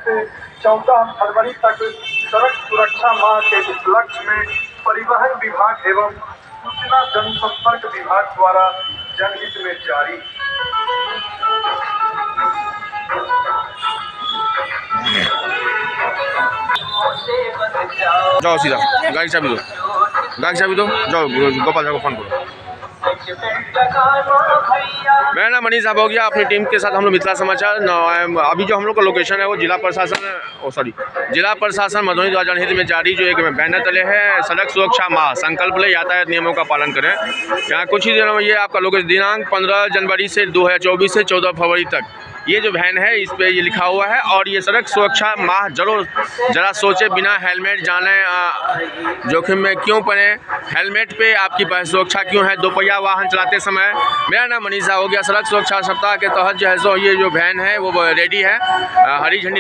से 14 फरवरी तक सड़क सुरक्षा माह के उपलक्ष्य में परिवहन विभाग एवं सूचना जनसंपर्क विभाग द्वारा जनहित में जारी। जाओ सीधा गाड़ी चाबी दो, जाओ गोपाल साहब को फोन करो। मैं ना मनीष साहब हो गया अपनी टीम के साथ हम लोग मिथिला समाचार। अभी जो हम लोग का लोकेशन है वो जिला प्रशासन मधुबनी द्वारा जनहित में जारी जो एक बैनर तले है सड़क सुरक्षा माह संकल्प ले यातायात नियमों का पालन करें। यहाँ कुछ ही दिनों में ये आपका लोकेशन दिनांक 15 जनवरी से 2024 से 14 फरवरी तक ये जो वैन है इस पे ये लिखा हुआ है। और ये सड़क सुरक्षा माह जरा सोचे बिना हेलमेट जाने जोखिम में क्यों पड़े, हेलमेट पे आपकी सुरक्षा क्यों है, दोपहिया वाहन चलाते समय। मेरा नाम मनीषा हो गया। सड़क सुरक्षा सप्ताह के तहत जो है सो ये जो वैन है वो रेडी है, हरी झंडी